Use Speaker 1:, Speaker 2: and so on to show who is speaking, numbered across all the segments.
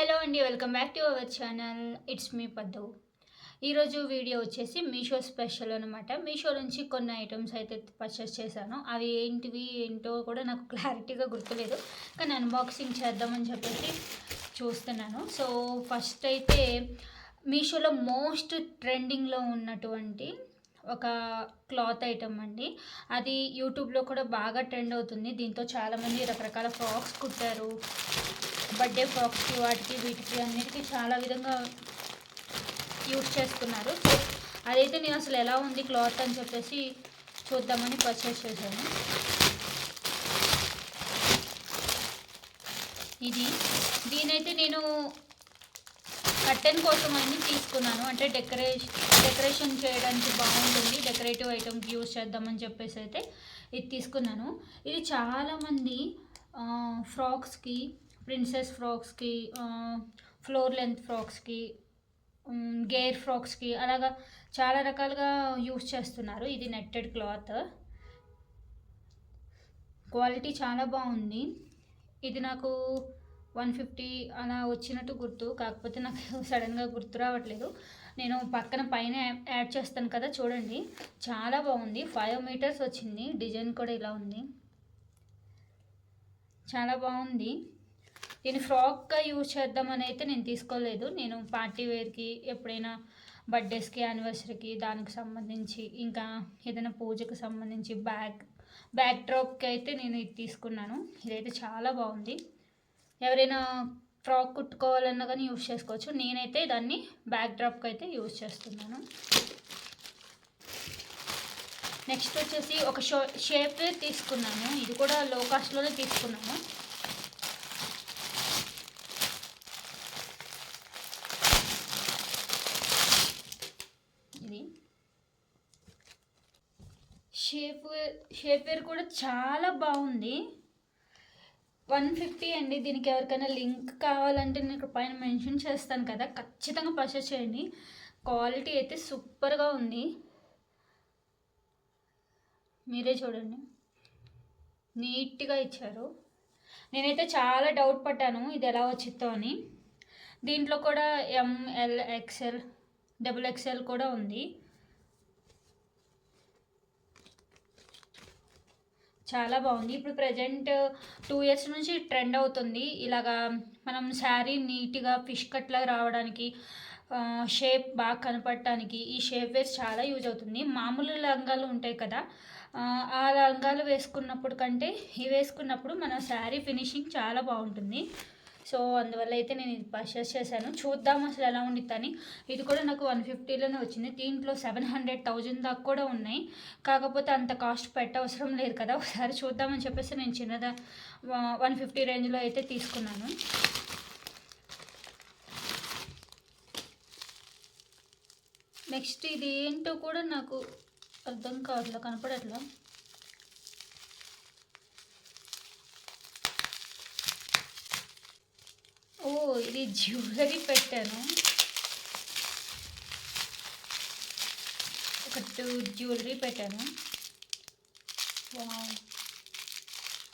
Speaker 1: Hello అండి, welcome back to our channel. It's me పద్దు. ఈరోజు వీడియో వచ్చేసి మీషో స్పెషల్ అనమాట. మీషో నుంచి కొన్ని ఐటమ్స్ అయితే పర్చేస్ చేశాను. అవి ఏంటో కూడా నాకు క్లారిటీగా గుర్తులేదు, కానీ అన్బాక్సింగ్ చేద్దామని చెప్పేసి చూస్తున్నాను. సో ఫస్ట్ అయితే మీషోలో మోస్ట్ ట్రెండింగ్లో ఉన్నటువంటి ఒక క్లాత్ ఐటమ్ అండి. అది యూట్యూబ్లో కూడా బాగా ట్రెండ్ అవుతుంది. దీంతో చాలామంది రకరకాల ఫ్రాక్స్ కుట్టారు. బర్త్డే ఫ్రాక్స్కి వాటికి వీటికి అన్నిటికీ చాలా విధంగా యూజ్ చేస్తున్నారు. సో అదైతే నేను అసలు ఎలా ఉంది క్లాత్ అని చెప్పేసి చూద్దామని పర్చేస్ చేశాను. దీనైతే నేను కర్టెన్ కోసం అని తీసుకున్నాను. అంటే డెకరేషన్ చేయడానికి బాగుంటుంది, డెకరేటివ్ ఐటమ్కి యూజ్ చేద్దామని చెప్పేసి అయితే ఇది తీసుకున్నాను. ఇది చాలామంది ఫ్రాక్స్కి, ప్రిన్సెస్ ఫ్రాక్స్కి, ఫ్లోర్ లెంత్ ఫ్రాక్స్కి, గేర్ ఫ్రాక్స్కి అలాగా చాలా రకాలుగా యూస్ చేస్తున్నారు. ఇది నెట్టెడ్ క్లాత్, క్వాలిటీ చాలా బాగుంది. ఇది నాకు 150 అలా వచ్చినట్టు గుర్తు, కాకపోతే నాకు సడన్గా గుర్తు రావట్లేదు. నేను పైన యాడ్ చేస్తాను కదా, చూడండి చాలా బాగుంది. 5 మీటర్స్ వచ్చింది. డిజైన్ కూడా ఇలా ఉంది, చాలా బాగుంది. దీన్ని ఫ్రాక్గా యూజ్ చేద్దామని అయితే నేను తీసుకోలేదు. నేను పార్టీ వేర్కి, ఎప్పుడైనా బర్త్డేస్కి, యానివర్సరీకి దానికి సంబంధించి, ఇంకా ఏదైనా పూజకు సంబంధించి బ్యాక్ డ్రాప్కి అయితే నేను ఇది తీసుకున్నాను. ఇదైతే చాలా బాగుంది. ఎవరైనా ఫ్రాక్ కుట్టుకోవాలన్నా కానీ యూజ్ చేసుకోవచ్చు. నేనైతే దాన్ని బ్యాక్ డ్రాప్కి అయితే యూజ్ చేస్తున్నాను. నెక్స్ట్ వచ్చేసి ఒక షేప్ తీసుకున్నాను. ఇది కూడా లో కాస్ట్లోనే తీసుకున్నాను. ఇది షేప్ వేర్ కూడా చాలా బాగుంది. 150 అండి. దీనికి ఎవరికైనా లింక్ కావాలంటే నేను ఇక్కడ పైన మెన్షన్ చేస్తాను కదా, ఖచ్చితంగా పర్చేస్ చేయండి. క్వాలిటీ అయితే సూపర్గా ఉంది, మీరే చూడండి, నీట్గా ఇచ్చారు. నేనైతే చాలా డౌట్ పడ్డాను ఇది ఎలా వచ్చిందో అని. దీంట్లో కూడా ML, XL, XXL కూడా ఉంది. చాలా బాగుంది. ఇప్పుడు ప్రజెంట్ 2 ఇయర్స్ నుంచి ట్రెండ్ అవుతుంది. ఇలాగా మనం శారీ నీట్గా ఫిష్ కట్లాగా రావడానికి, షేప్ బాగా కనపడటానికి ఈ షేప్ వేర్స్ చాలా యూజ్ అవుతుంది. మామూలు లంగాలు ఉంటాయి కదా, ఆ లంగాలు వేసుకున్నప్పుడు కంటే ఇవి వేసుకున్నప్పుడు మన శారీ ఫినిషింగ్ చాలా బాగుంటుంది. సో అందువల్ల అయితే నేను ఇది పర్చేస్ చేశాను. చూద్దాం అసలు ఎలా ఉండిద్దని. ఇది కూడా నాకు 150లోనే వచ్చింది. దీంట్లో 700,000 దాకా కూడా ఉన్నాయి. కాకపోతే అంత కాస్ట్ పెట్టవసరం లేదు కదా, ఒకసారి చూద్దామని చెప్పేసి నేను చిన్నదా 150 రేంజ్లో అయితే తీసుకున్నాను. నెక్స్ట్ ఇది ఏంటో కూడా నాకు అర్థం కావట్లా, కనపడట్లా. ఓ, ఇది జ్యువెలరీ పెట్టాను. ఒక 2 జ్యువెలరీ పెట్టాను. వావ్,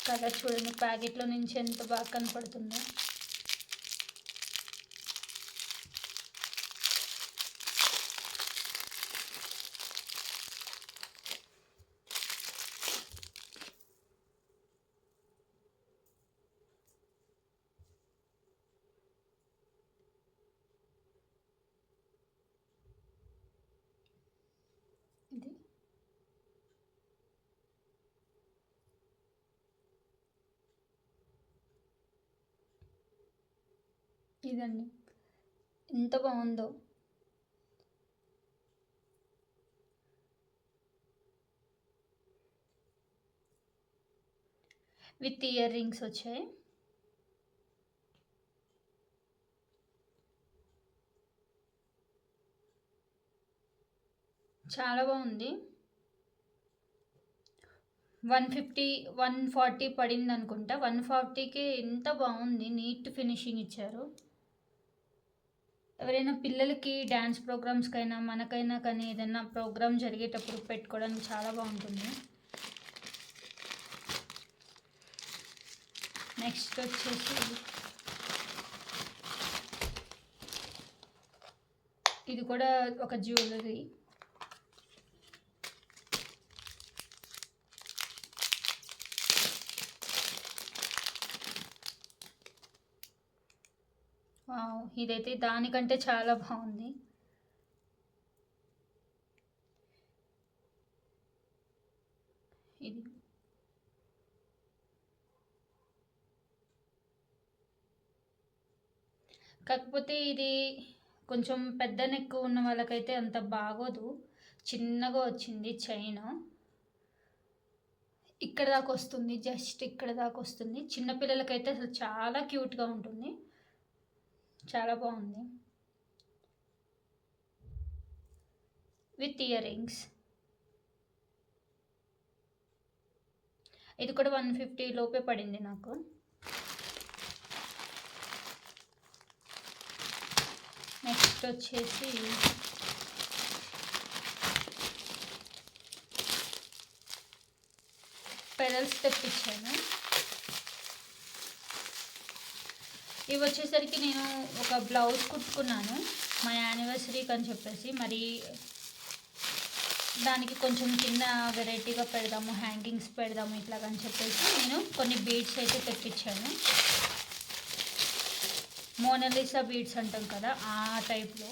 Speaker 1: కలర్ చూడండి ప్యాకెట్లో నుంచి ఎంత బాగా కనపడుతుందో. ఇదండి, ఎంత బాగుందో. విత్ ఇయర్ రింగ్స్ వచ్చాయి. చాలా బాగుంది. 150, 140 పడింది అనుకుంటా. 140కి ఎంత బాగుంది, నీట్ ఫినిషింగ్ ఇచ్చారు. ఎవరైనా పిల్లలకి డ్యాన్స్ ప్రోగ్రామ్స్కైనా, మనకైనా కానీ ఏదైనా ప్రోగ్రామ్ జరిగేటప్పుడు పెట్టుకోవడానికి చాలా బాగుంటుంది. నెక్స్ట్ వచ్చేసి ఇది కూడా ఒక జ్యువెలరీ. వావ్! ఇదైతే దానికంటే చాలా బాగుంది. ఇది కాకపోతే ఇది కొంచెం పెద్ద నెక్ ఉన్న వాళ్ళకైతే అంత బాగోదు. చిన్నగా వచ్చింది చైను. ఇక్కడ దాకా వస్తుంది. జస్ట్ ఇక్కడ దాకా వస్తుంది. చిన్న పిల్లలకైతే అసలు చాలా క్యూట్‌గా ఉంటుంది. చాలా బాగుంది. With ear rings. ఇది కూడా 150 లోపే పడింది నాకు. నెక్స్ట్ వచ్చేసి పెరల్స్ తెప్పించాను. ఇవి వచ్చేసరికి నేను ఒక బ్లౌజ్ కుట్టుకున్నాను మా యానివర్సరీకి అని చెప్పేసి. మరి దానికి కొంచెం కింద వెరైటీగా పెడదాము, హ్యాంగింగ్స్ పెడదాము ఇట్లాగని చెప్పేసి నేను కొన్ని బీడ్స్ అయితే తెప్పించాను. మోనాలిసా బీడ్స్ అంటాం కదా, ఆ టైప్లో.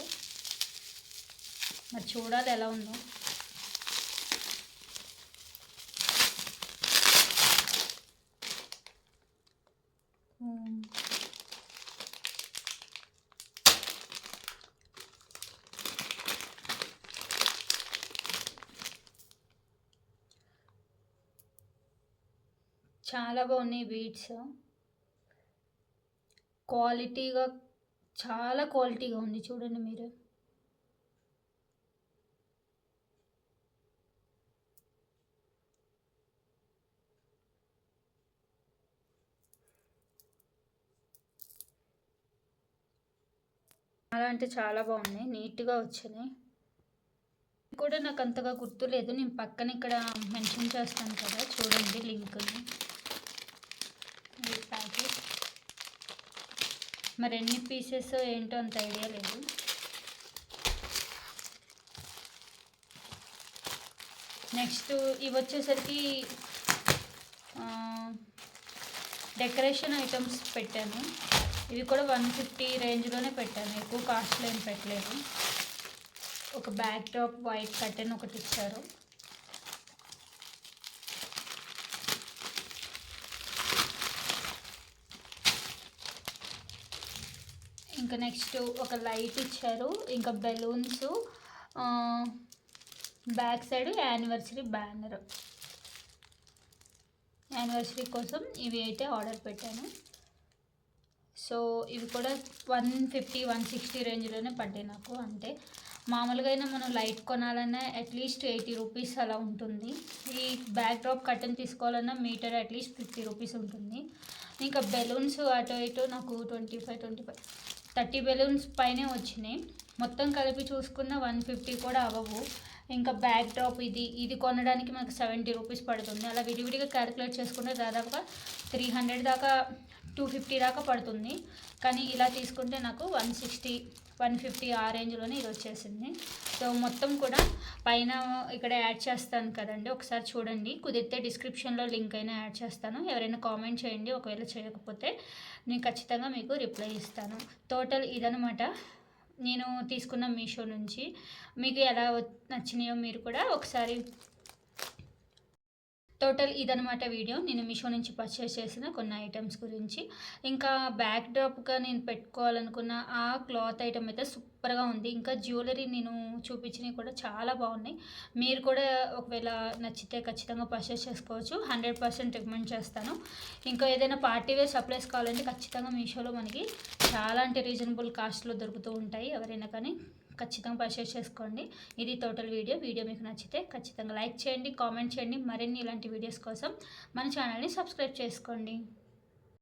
Speaker 1: మరి చూడాలి ఎలా ఉందో. చాలా బాగున్నాయి బీడ్స్. క్వాలిటీగా, చాలా క్వాలిటీగా ఉంది చూడండి మీరు. చాలా అంటే చాలా బాగున్నాయి, నీట్గా వచ్చినాయి. కూడా నాకు అంతగా గుర్తులేదు. నేను పక్కన ఇక్కడ మెన్షన్ చేస్తాను కదా, చూడండి లింక్ని. ప్యాకెట్ మరి ఎన్ని పీసెస్ ఏంటో అంత ఐడియా లేదు. నెక్స్ట్ ఇవి వచ్చేసరికి డెకరేషన్ ఐటమ్స్ పెట్టాను. ఇవి కూడా 150 రేంజ్లోనే పెట్టాను, ఎక్కువ కాస్ట్లో ఏం పెట్టలేదు. ఒక బ్యాక్ టాప్ వైట్ కర్టెన్ ఒకటి ఇచ్చారు. ఇంకా నెక్స్ట్ ఒక లైట్ ఇచ్చారు. ఇంకా balloons, back side anniversary banner. Anniversary కోసం ఇవి అయితే ఆర్డర్ పెట్టాను. సో ఇవి కూడా 150, 160 రేంజ్లోనే పడ్డాయి నాకు. అంటే మామూలుగా అయినా మనం లైట్ కొనాలన్నా అట్లీస్ట్ 80 రూపీస్ అలా ఉంటుంది. ఈ బ్యాక్ డ్రాప్ కర్టెన్ తీసుకోవాలన్నా మీటర్ అట్లీస్ట్ 50 రూపీస్ ఉంటుంది. ఇంకా బెలూన్స్ అటు ఇటు నాకు 25, 30 బెలూన్స్ పైనే వచ్చినాయి. మొత్తం కలిపి చూసుకున్న 150 కూడా అవ్వవు. ఇంకా బ్యాక్ డ్రాప్ ఇది కొనడానికి మనకు 70 రూపీస్ పడుతుంది. అలా విడివిడిగా క్యాలిక్యులేట్ చేసుకుంటే దాదాపుగా 300 దాకా, 250 దాకా పడుతుంది. కానీ ఇలా తీసుకుంటే నాకు 160, 150 ఆ రేంజ్లోనే ఇది వచ్చేసింది. సో మొత్తం కూడా పైన ఇక్కడ యాడ్ చేస్తాను కదండి, ఒకసారి చూడండి. కుదిరితే డిస్క్రిప్షన్లో లింక్ అయినా యాడ్ చేస్తాను. ఎవరైనా కామెంట్ చేయండి, ఒకవేళ చేయకపోతే నేను ఖచ్చితంగా మీకు రిప్లై ఇస్తాను. టోటల్ ఇదనమాట నేను తీసుకున్న మీషో నుంచి. మీకు ఎలా నచ్చినాయో మీరు కూడా ఒకసారి. టోటల్ ఇదనమాట వీడియో, నేను మీషో నుంచి పర్చేస్ చేసిన కొన్ని ఐటమ్స్ గురించి. ఇంకా బ్యాక్ డ్రాప్గా నేను పెట్టుకోవాలనుకున్న ఆ క్లాత్ ఐటమ్ అయితే సూపర్గా ఉంది. ఇంకా జ్యువెలరీ నేను చూపించినవి కూడా చాలా బాగున్నాయి. మీరు కూడా ఒకవేళ నచ్చితే ఖచ్చితంగా పర్చేస్ చేసుకోవచ్చు. 100% రికమెండ్ చేస్తాను. ఇంకా ఏదైనా పార్టీ వేర్ సప్లైస్ కావాలంటే ఖచ్చితంగా మీషోలో మనకి చాలా అంటే రీజనబుల్ కాస్ట్లో దొరుకుతూ ఉంటాయి. ఎవరైనా కానీ ఖచ్చితంగా పర్చేస్ చేసుకోండి. ఇది టోటల్ వీడియో మీకు నచ్చితే ఖచ్చితంగా లైక్ చేయండి, కామెంట్ చేయండి. మరిన్ని ఇలాంటి వీడియోస్ కోసం మన ఛానల్ని సబ్స్క్రైబ్ చేసుకోండి.